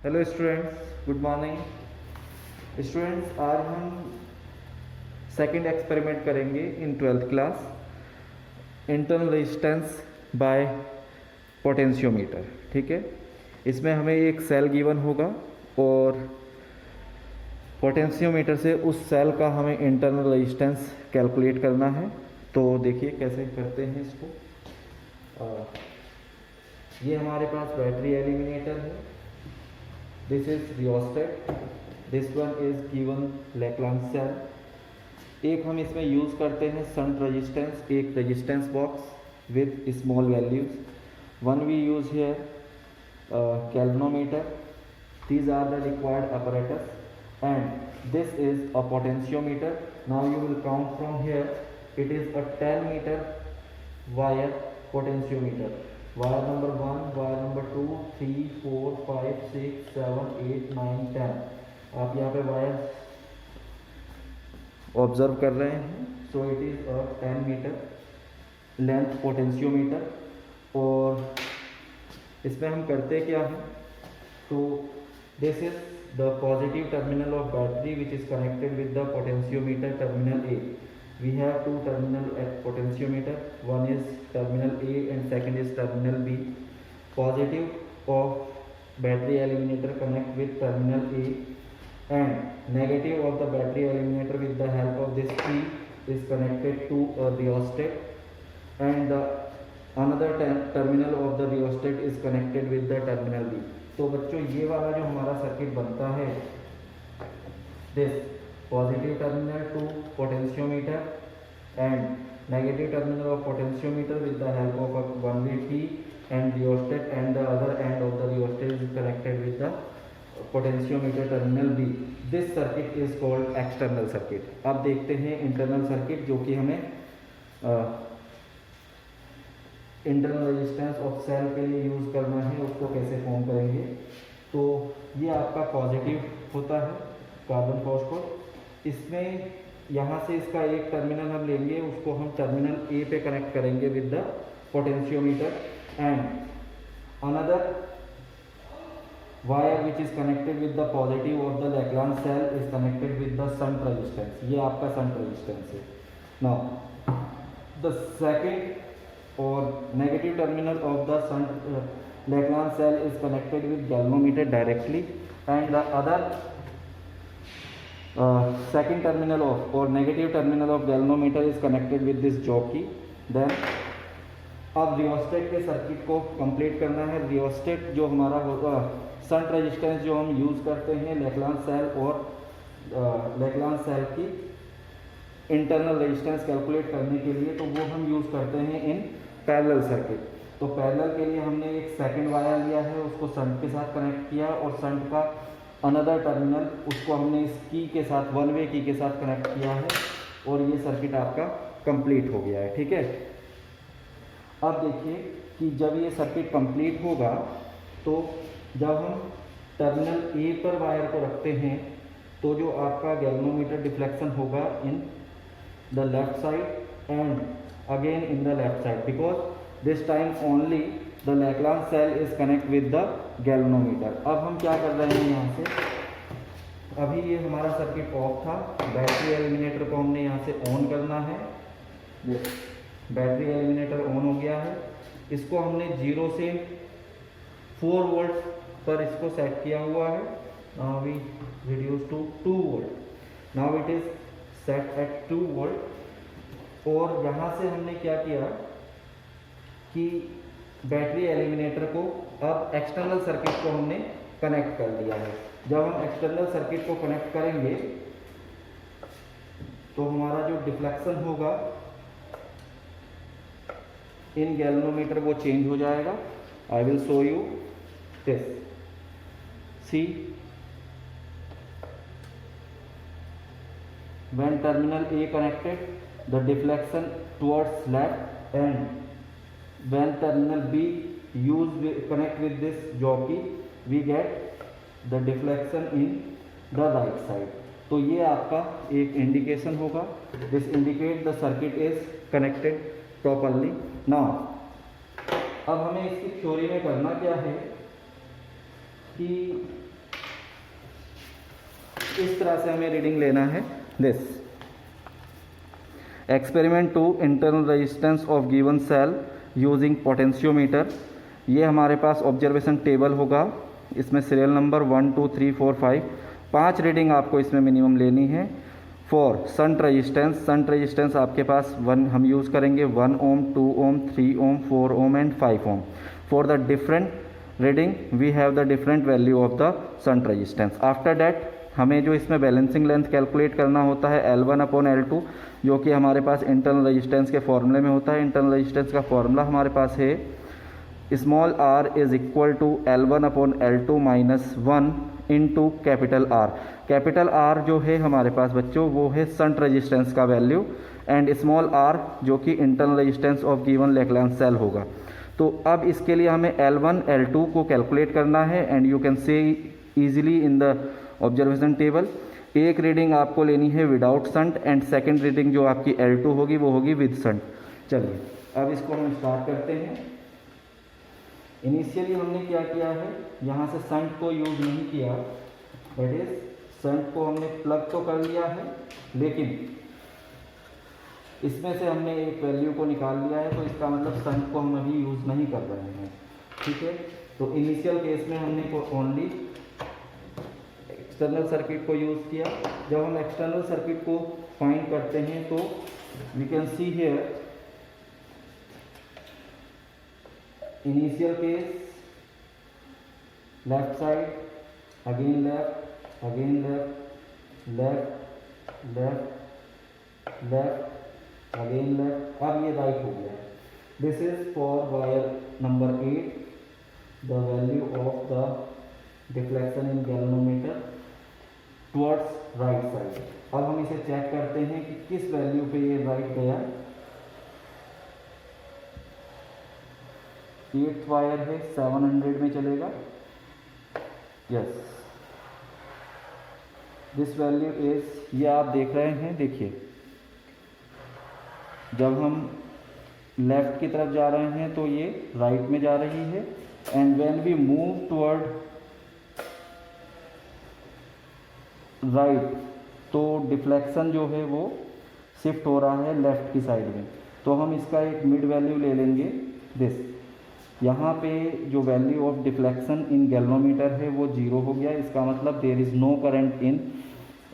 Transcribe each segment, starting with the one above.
Hello students, good morning. Students, आज हम second experiment करेंगे in twelfth class, internal resistance bye potentiometer. ठीक है, इसमें हमें एक सेल गिवन होगा और पोटेंशियोमीटर से उस सेल का हमें इंटरनल रेजिस्टेंस कैलकुलेट करना है। तो देखिए कैसे करते हैं इसको। ये हमारे पास बैटरी एलिमिनेटर है। This is rheostat, this one is given Laplace cell. एक हम इसमें यूज़ करते हैं शंट रेजिस्टेंस, एक resistance box with small values. One we use here galvanometer. These are the required apparatus, and this is a potentiometer. Now you will count from here. It is a 10 meter wire potentiometer. Wire number 1, wire number 2, 3, 4, 5, 6, 7, 8, 9, 10. आप यहाँ पे wire observe कर रहे हैं। So it is a 10 metre length potentiometer. और इसमें हम करते क्या हैं, तो this is the positive terminal of battery which is connected with the potentiometer terminal A. We have two terminal at potentiometer, one is terminal A and second is terminal B. Positive of battery eliminator connect with terminal A and negative of the battery eliminator with the help of this key is connected to a rheostat, and the another terminal of the rheostat is connected with the terminal B. तो बच्चों ये वाला जो हमारा circuit बनता है, this positive terminal to potentiometer and negative terminal of potentiometer with the help of a one-way key and rheostat, and the other end of the rheostat is connected with the potentiometer terminal B. This circuit is called external circuit. अब देखते हैं internal circuit, जो कि हमें internal resistance of cell के लिए use करना है, उसको कैसे फॉर्म करेंगे। तो ये आपका पॉजिटिव होता है कार्बन फॉस्फेट। इसमें यहाँ से इसका एक टर्मिनल हम लेंगे, उसको हम टर्मिनल ए पे कनेक्ट करेंगे with the potentiometer, and another wire which is connected with the positive of the Lagrange cell is connected with the shunt resistance. ये आपका shunt resistance है। Now the second or negative terminal of the shunt Lagrange cell is connected with galvanometer directly, and the other second terminal of or negative terminal of galvanometer is connected with this jockey. Then अब rheostat के circuit को complete करना है। Rheostat जो हमारा होगा, shunt resistance जो हम यूज़ करते हैं लैप्लास सेल और लैप्लास सेल की इंटरनल रेजिस्टेंस कैलकुलेट करने के लिए, तो वो हम यूज़ करते हैं इन पैरेलल सर्किट। तो पैरेलल के लिए हमने एक सेकंड वायर लिया है, उसको शंट के साथ कनेक्ट किया, और शंट का अनदर टर्मिनल उसको हमने इस की के साथ, वन वे की के साथ कनेक्ट किया है, और ये सर्किट आपका कंप्लीट हो गया है। ठीक है, अब देखिए कि जब ये सर्किट कंप्लीट होगा, तो जब हम टर्मिनल ए पर वायर को रखते हैं, तो जो आपका गैल्वेनोमीटर डिफ्लेक्शन होगा in the left side and again in the left side, because this time only the Laplace cell is connect with the galvanometer. अब हम क्या कर रहे हैं, यहाँ से अभी ये हमारा सर्किट ऑफ था, बैटरी एलिमिनेटर को हमने यहाँ से ऑन करना है। बैटरी एलिमिनेटर ऑन हो गया है, इसको हमने 0 से 4 वोल्ट पर इसको सेट किया हुआ है। Now we reduce to 2 volt. Now it is set at 2 volt. और यहाँ से हमने क्या किया कि बैटरी एलिमिनेटर को अब एक्सटर्नल सर्किट को हमने कनेक्ट कर दिया है। जब हम एक्सटर्नल सर्किट को कनेक्ट करेंगे, तो हमारा जो डिफ्लेक्शन होगा इन गैल्वेनोमीटर वो चेंज हो जाएगा। I will show you this. See, when terminal A connected, the deflection towards left, and when terminal B connect with this jockey, we get the deflection in the right side. तो ये आपका एक indication होगा, this indicate the circuit is connected properly. Now अब हमें इसकी theory में करना क्या है कि इस तरह से हमें रीडिंग लेना है। This experiment 2 internal resistance of given cell using potentiometer. ये हमारे पास ऑब्जर्वेशन टेबल होगा, इसमें सीरियल नंबर 1 2 3 4 5 5 रीडिंग आपको इसमें मिनिमम लेनी है। फॉर संट रेजिस्टेंस आपके पास 1 हम यूज़ करेंगे 1 ohm 2 ohm 3 ohm 4 ohm and 5 ohm. For the different reading we have the different value of the shunt resistance. After that हमें जो इसमें बैलेंसिंग लेंथ कैलकुलेट करना होता है L1/L2, जो कि हमारे पास इंटरनल रेजिस्टेंस के फॉर्मूले में होता है। इंटरनल रेजिस्टेंस का फॉर्मूला हमारे पास है small r is equal to L1/L2 minus 1 into capital R। Capital R जो है हमारे पास बच्चों वो है संट रेजिस्टेंस का वैल्यू, एंड स्मॉल r जो कि इंटरनल रेजिस्टेंस ऑफ गिवन लेग्रैंज सेल होगा। तो अब इसके लिए हमें L1 L2 को कैलकुलेट करना है, and you can say easily in the observation table. एक रीडिंग आपको लेनी है without shunt, and second reading जो आपकी L2 होगी वो होगी विद संट। चलिए अब इसको हम स्टार्ट करते हैं। इनिशियली हमने क्या किया है, यहाँ से संट को यूज नहीं किया, दैट इज संट को हमने प्लग तो कर लिया है, लेकिन इसमें से हमने एक वैल्यू को निकाल लिया है, तो इसका मतलब संट को हम अभी यूज़ नहीं कर रहे हैं। ठीक है, तो इनिशियल केस में हमने ओनली एक्सटर्नल सर्किट को यूज़ किया। जब हम एक्सटर्नल सर्किट को फाइंड करते हैं तो we can see here initial case left side, again left, again left, left left left, again left, अब ये राइट हो गया। This is for wire number 8 the value of the deflection in galvanometer towards right side. अब हम इसे check करते हैं कि किस वैल्यू पे ये राइट गया। 8th वायर है 700 में चलेगा। यस, दिस वैल्यू इज, ये आप देख रहे हैं, देखिए जब हम लेफ्ट की तरफ जा रहे हैं तो ये राइट में जा रही है, and when we move toward right तो डिफ्लेक्शन जो है वो शिफ्ट हो रहा है लेफ्ट की साइड में। तो हम इसका एक मिड वैल्यू ले लेंगे दिस। यहाँ पे जो value of deflection in galvanometer है वो 0 हो गया, इसका मतलब there is no current in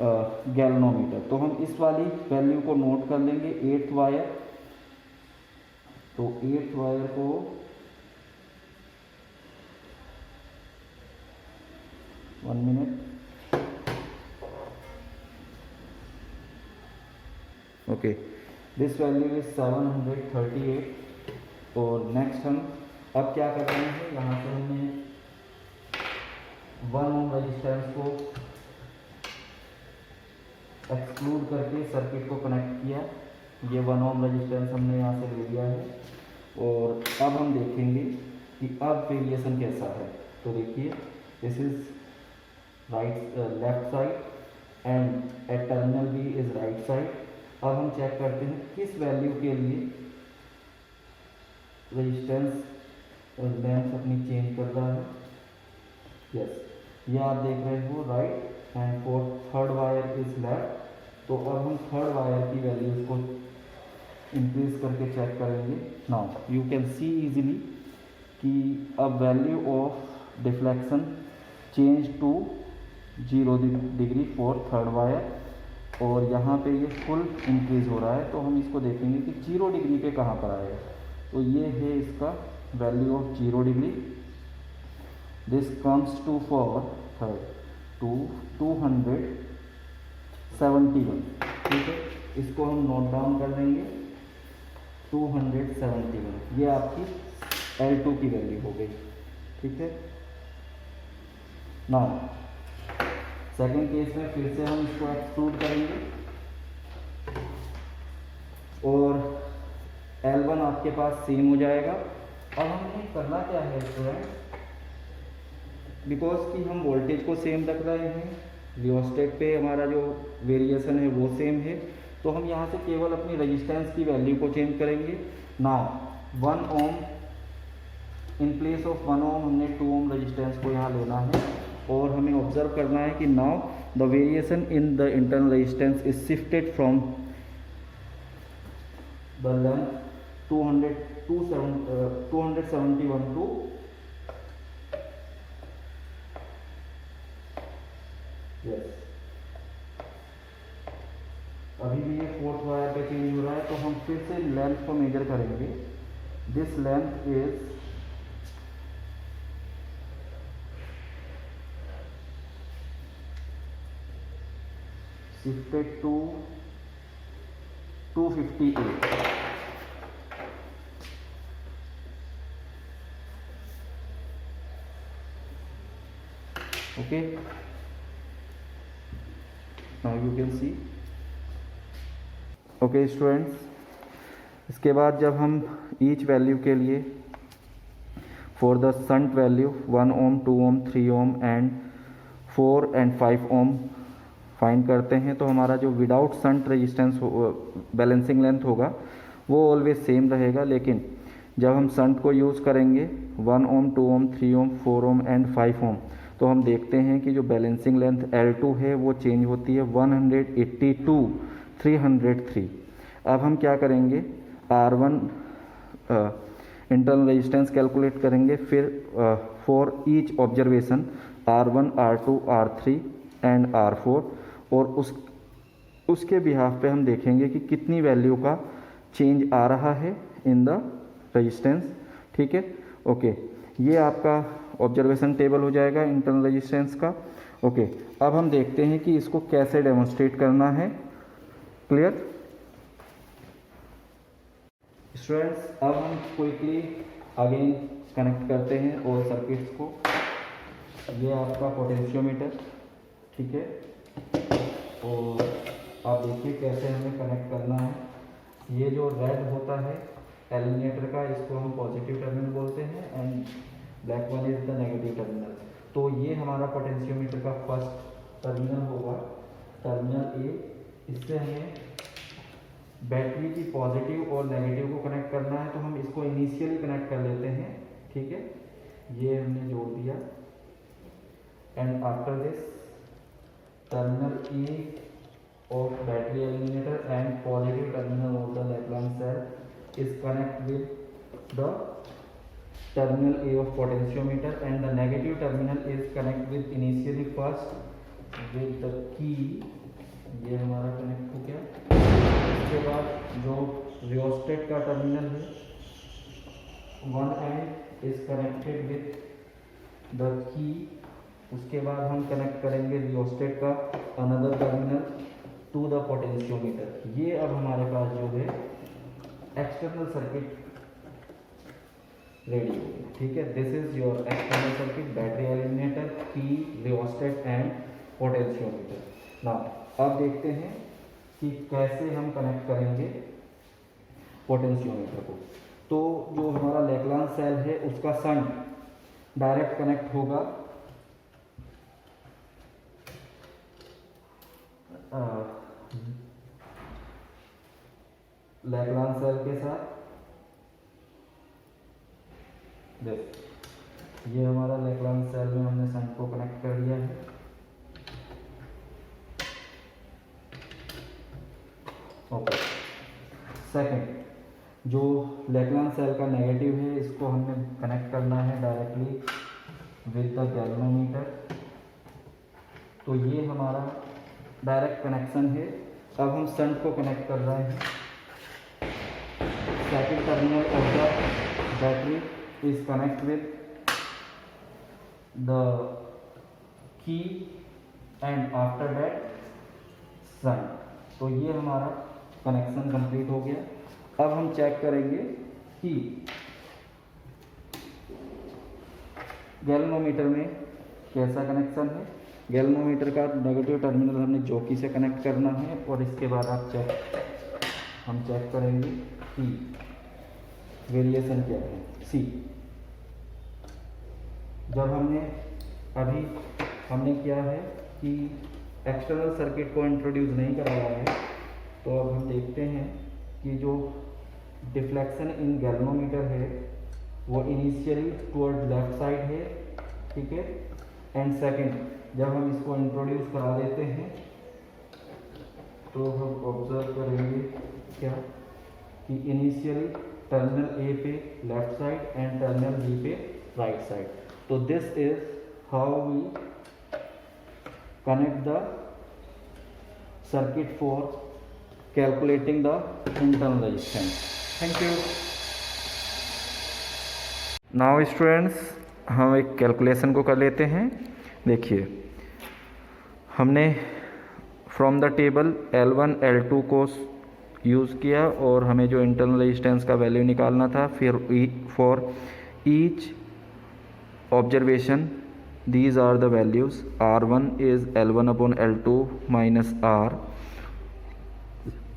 galvanometer. तो हम इस वाली वैल्यू को नोट कर लेंगे 8th वायर। तो 8th वायर को one minute, okay, this value is 738। और नेक्स्ट हम अब क्या कर रहे हैं, यहाँ से हमने 1 ओम रेजिस्टेंस को एक्सक्लूड करके सर्किट को कनेक्ट किया। ये 1 ओम रेजिस्टेंस हमने यहाँ से ले लिया है, और अब हम देखेंगे कि अब वेरिएशन कैसा है। तो देखिए this is right left side and at terminal B is right side. अब हम चेक करते हैं किस वैल्यू के लिए रेजिस्टेंस लेंथ अपनी चेंज कर रहा है। यस, ये आप देख रहे हो right, and for third wire is left. तो अब हम थर्ड वायर की वैल्यूज को इंक्रीज करके चेक करेंगे। Now you can see easily कि अब value of deflection change to 0 degree for third wire, और यहाँ पे ये फुल इंक्रीज हो रहा है। तो हम इसको देखेंगे कि 0 डिग्री पे कहाँ पर आएगा। तो ये है इसका value of 0 degree. This comes to for third to 271। ठीक है, इसको हम नोट डाउन कर देंगे 271। ये आपकी L2 की वैल्यू हो गई। ठीक है, नाउ सेकेंड केस में फिर से हम इसको एक्सक्लूड करेंगे, और L1 आपके पास सेम हो जाएगा। अब हमें करना क्या है स्टूडेंट, बिकॉज कि हम वोल्टेज को सेम रख रहे हैं, रियोस्टेट पे हमारा जो वेरिएशन है वो सेम है, तो हम यहाँ से केवल अपनी रेजिस्टेंस की वैल्यू को चेंज करेंगे। Now 1 ohm in place of 1 ohm हमने 2 ओम रेजिस्टेंस को यहाँ लेना है, और हमें ऑब्जर्व करना है कि now the variation in the internal resistance is shifted from the length 271 to yes, अभी भी ये फोर्थ वायर पे चेंज हो रहा है, तो हम फिर से लेंथ को मेजर करेंगे। This length is 258। Okay, now you can see. Okay students, इसके बाद जब हम ईच वैल्यू के लिए for the shunt value 1 ohm 2 ohm 3 ohm and 4 and 5 ohm find करते हैं, तो हमारा जो without shunt resistance balancing length होगा वो ऑलवेज सेम रहेगा। लेकिन जब हम शंट को यूज़ करेंगे 1 ohm 2 ohm 3 ohm 4 ohm and 5 ओम, तो हम देखते हैं कि जो बैलेंसिंग लेंथ L2 है वो चेंज होती है 182 303। अब हम क्या करेंगे, R1 इंटरनल रेजिस्टेंस कैलकुलेट करेंगे, फिर for each observation R1 R2 R3 and R4, और उसके बिहाफ पे हम देखेंगे कि कितनी वैल्यू का चेंज आ रहा है इन द रेजिस्टेंस। ठीक है, ओके, ये आपका ऑब्जर्वेशन टेबल हो जाएगा इंटरनल रेजिस्टेंस का। ओके, अब हम देखते हैं कि इसको कैसे डेमोन्स्ट्रेट करना है। क्लियर स्टूडेंट्स, अब हम क्विकली अगेन कनेक्ट करते हैं ऑल सर्किट्स को। ये आपका पोटेंशियोमीटर, ठीक है, और आप देखिए कैसे हमें कनेक्ट करना है। ये जो रेड होता है एलिमिनेटर का, इसको हम पॉजिटिव टर्मिनल बोलते हैं and black one is the negative terminal. तो ये हमारा पोटेंशियोमीटर का फर्स्ट टर्मिनल होगा, टर्मिनल ए। इससे हमें बैटरी की पॉजिटिव और नेगेटिव को कनेक्ट करना है, तो हम इसको इनिशियली कनेक्ट कर लेते हैं। ठीक है, ये हमने जोड़ दिया and after this terminal A of battery eliminator and positive terminal of the Lagrange cell is connect with the terminal A of potentiometer, and the negative terminal is connect with initially first with the key। ये हमारा connect हो गया। इसके बाद जो rheostat का terminal है, one end is connected with the key. उसके बाद हम कनेक्ट करेंगे रियोस्टेट का another terminal to the potentiometer. ये अब हमारे पास जो है एक्सटर्नल सर्किट रेडी हो गया। ठीक है, this is your external circuit, battery eliminator, की, रियोस्टेट एंड पोटेंशियोमीटर। नाउ अब देखते हैं कि कैसे हम कनेक्ट करेंगे पोटेंशियोमीटर को। तो जो हमारा लैग्रांज सेल है उसका शंट डायरेक्ट कनेक्ट होगा लैग्रांज सेल के साथ। देख, ये हमारा लैग्रांज सेल में हमने शंट को कनेक्ट कर दिया है। ओके, सेकंड, जो लैग्रांज सेल का नेगेटिव है इसको हमें कनेक्ट करना है डायरेक्टली विद द गैल्वेनोमीटर। तो ये हमारा डायरेक्ट कनेक्शन है। अब हम शंट को कनेक्ट कर रहे हैं। Second terminal of the battery is connect with the key and after that shunt. तो ये हमारा कनेक्शन कंप्लीट हो गया। अब हम चेक करेंगे कि गैल्वेनोमीटर में कैसा कनेक्शन है। गैल्वेनोमीटर का नेगेटिव टर्मिनल हमने जॉकी से कनेक्ट करना है, और इसके बाद हम चेक करेंगे कि वेरिएशन क्या है। सी, जब हमने किया है कि एक्सटर्नल सर्किट को इंट्रोड्यूस नहीं कराया है, तो अब हम देखते हैं कि जो डिफ्लेक्शन इन गैल्वेनोमीटर है वो इनिशियली टुवर्ड लेफ्ट साइड है। ठीक है, एंड सेकंड, जब हम इसको इंट्रोड्यूस करा देते हैं तो हम ऑब्जर्व करेंगे क्या कि इनिशियली टर्मिनल ए पे left side and terminal B पे राइट साइड. तो this is how we connect the circuit for calculating the internal resistance. Thank you. Now students, हम एक कैलकुलेशन को कर लेते हैं. देखिए, हमने from the table L1 L2 को यूज़ किया और हमें जो इंटरनल रेजिस्टेंस का वैल्यू निकालना था. फिर for each observation these are the values. R1 is L1 upon L2 minus R.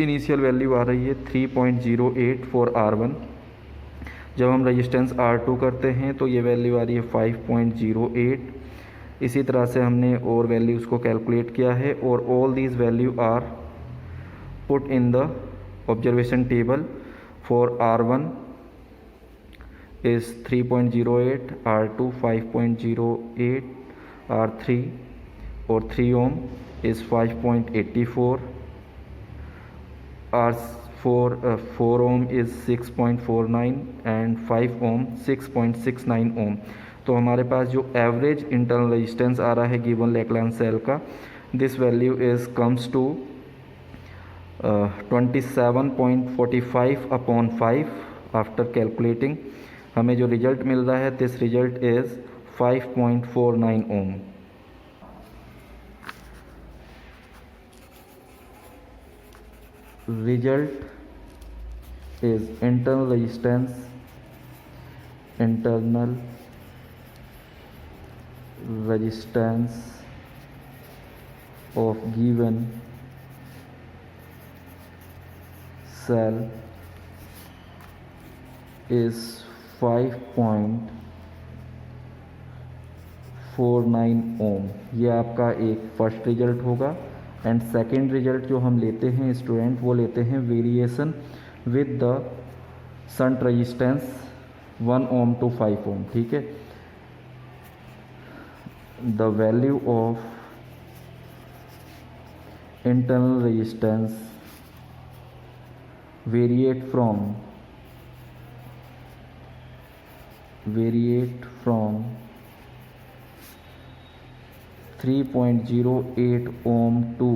Initial value आ रही है 3.08 फॉर R1. जब हम रेजिस्टेंस R2 करते हैं तो ये वैल्यू आ रही है 5.08. इसी तरह से हमने और वैल्यूज़ को कैलकुलेट किया है और all these value are put in the observation table. For R1 is 3.08, R2 5.08, R3 or 3 ohm is 5.84, R4 4 ohm is 6.49 and 5 ohm 6.69 ohm. तो हमारे पास जो एवरेज इंटरनल रेजिस्टेंस आ रहा है गिवन लेक्लान सेल का, this value is comes to 27.45 upon 5. After calculating हमें जो result मिल रहा है, this result is 5.49 ohm. Result is internal resistance of given cell is 5.49 ohm. ये आपका एक फर्स्ट रिजल्ट होगा. एंड सेकेंड रिजल्ट जो हम लेते हैं स्टूडेंट, वो लेते हैं variation with the shunt resistance 1 ohm to 5 ohm. ठीक है. The value of internal resistance variate from 3.08 ohm to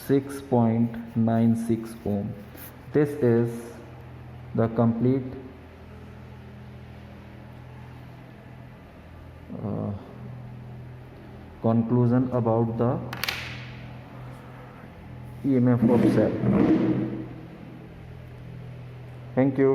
6.96 ohm. This is the complete conclusion about the EMF of cell. Thank you.